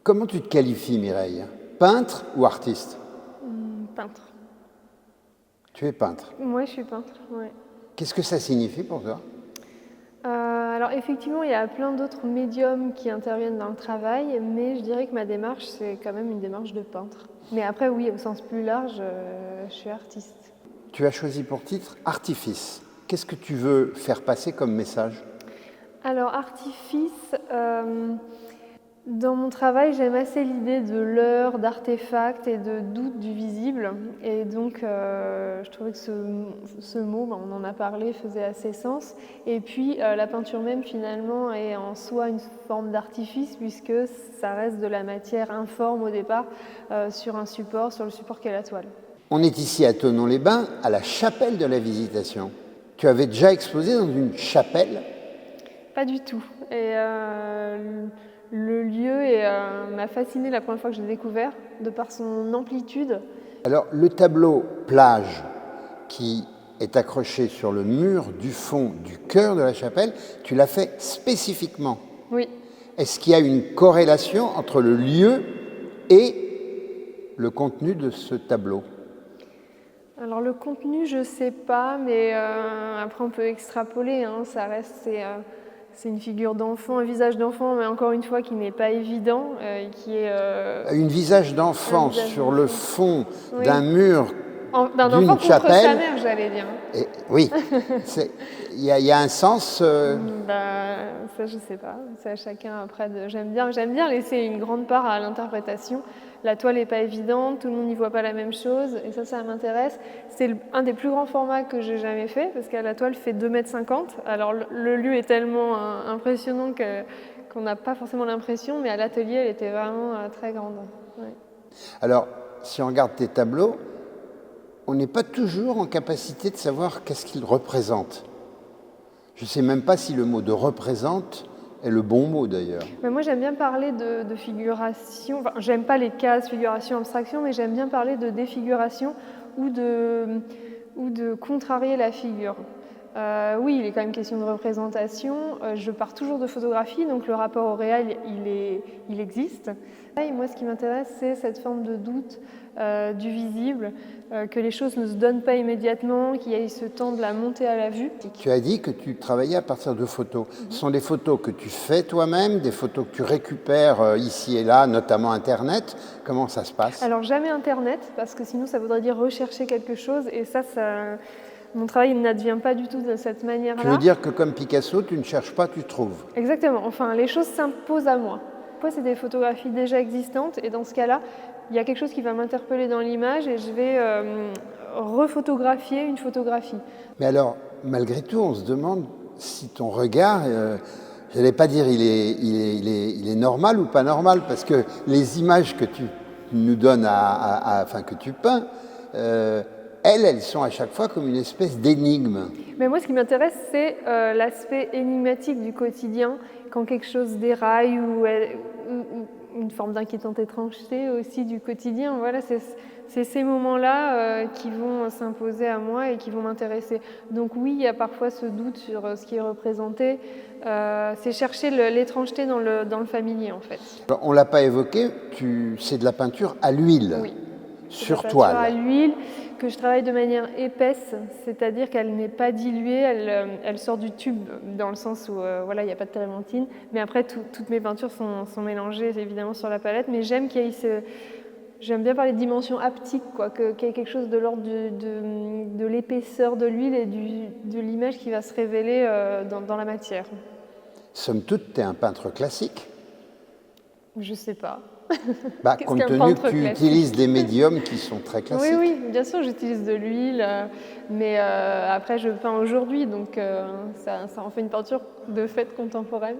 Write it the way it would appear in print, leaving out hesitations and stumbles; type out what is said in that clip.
Comment tu te qualifies, Mireille? Peintre ou artiste? Peintre. Tu es peintre. Moi, je suis peintre, ouais. Qu'est-ce que ça signifie pour toi? Alors effectivement, il y a plein d'autres médiums qui interviennent dans le travail, mais je dirais que ma démarche, c'est quand même une démarche de peintre. Mais après, oui, au sens plus large, je suis artiste. Tu as choisi pour titre Artifice. Qu'est-ce que tu veux faire passer comme message? Alors artifice, dans mon travail, j'aime assez l'idée de leurre, d'artefact et de doute du visible. Et donc, je trouvais que ce mot, on en a parlé, faisait assez sens. Et puis, la peinture même, finalement, est en soi une forme d'artifice, puisque ça reste de la matière informe au départ, sur un support, sur le support qu'est la toile. On est ici à Thonon-les-Bains, à la chapelle de la Visitation. Tu avais déjà exposé dans une chapelle? Pas du tout. Et le lieu m'a fascinée la première fois que je l'ai découvert, de par son amplitude. Alors, le tableau plage qui est accroché sur le mur du fond du cœur de la chapelle, tu l'as fait spécifiquement. Oui. Est-ce qu'il y a une corrélation entre le lieu et le contenu de ce tableau? Alors le contenu, je ne sais pas, mais après on peut extrapoler, hein, ça reste, c'est une figure d'enfant, un visage d'enfant, mais encore une fois qui n'est pas évident, qui est... Un visage d'enfant sur le fond d'un mur d'un enfant d'une contre chapelle. sa mère, j'allais dire. Et, oui, il y a un sens... Ça, je sais pas. C'est à chacun après. J'aime bien laisser une grande part à l'interprétation. La toile n'est pas évidente, tout le monde n'y voit pas la même chose, et ça m'intéresse. C'est un des plus grands formats que j'ai jamais fait, parce que la toile fait 2,50 m. Alors le lieu est tellement impressionnant qu'on n'a pas forcément l'impression, mais à l'atelier, elle était vraiment très grande. Ouais. Alors, si on regarde tes tableaux, on n'est pas toujours en capacité de savoir qu'est-ce qu'ils représentent. Je ne sais même pas si le mot de représente est le bon mot d'ailleurs. Mais moi j'aime bien parler de figuration, enfin, j'aime pas les cases, figuration, abstraction, mais j'aime bien parler de défiguration ou de contrarier la figure. Oui, il est quand même question de représentation. Je pars toujours de photographie, donc le rapport au réel, il existe. Et moi, ce qui m'intéresse, c'est cette forme de doute du visible, que les choses ne se donnent pas immédiatement, qu'il y ait ce temps de la montée à la vue. Tu as dit que tu travaillais à partir de photos. Ce sont des photos que tu fais toi-même, des photos que tu récupères ici et là, notamment Internet. Comment ça se passe? Alors jamais Internet, parce que sinon ça voudrait dire rechercher quelque chose, et ça mon travail n'advient pas du tout de cette manière-là. Tu veux dire que comme Picasso, tu ne cherches pas, tu trouves? Exactement. Enfin, les choses s'imposent à moi. Moi, c'est des photographies déjà existantes, et dans ce cas-là, il y a quelque chose qui va m'interpeller dans l'image, et je vais refotographier une photographie. Mais alors, malgré tout, on se demande si ton regard, je n'allais pas dire il est normal ou pas normal, parce que les images que tu nous donnes, enfin que tu peins, elles sont à chaque fois comme une espèce d'énigme. Mais moi, ce qui m'intéresse, c'est l'aspect énigmatique du quotidien, quand quelque chose déraille ou une forme d'inquiétante étrangeté aussi du quotidien. Voilà, c'est ces moments-là qui vont s'imposer à moi et qui vont m'intéresser. Donc oui, il y a parfois ce doute sur ce qui est représenté. C'est chercher l'étrangeté dans le familier, en fait. Alors, on ne l'a pas évoqué, c'est de la peinture à l'huile, oui. sur toile. À l'huile, que je travaille de manière épaisse, c'est-à-dire qu'elle n'est pas diluée, elle sort du tube dans le sens où voilà, il n'y a pas de térébenthine, mais après toutes mes peintures sont mélangées évidemment sur la palette, mais j'aime qu'il y ait j'aime bien parler de dimension haptique, qu'il y ait quelque chose de l'ordre de l'épaisseur de l'huile et de l'image qui va se révéler dans la matière. Somme toute, tu es un peintre classique? Je sais pas. Compte tenu que tu utilises des médiums qui sont très classiques. Oui, bien sûr, j'utilise de l'huile, mais après je peins aujourd'hui, donc ça en fait une peinture de fait contemporaine.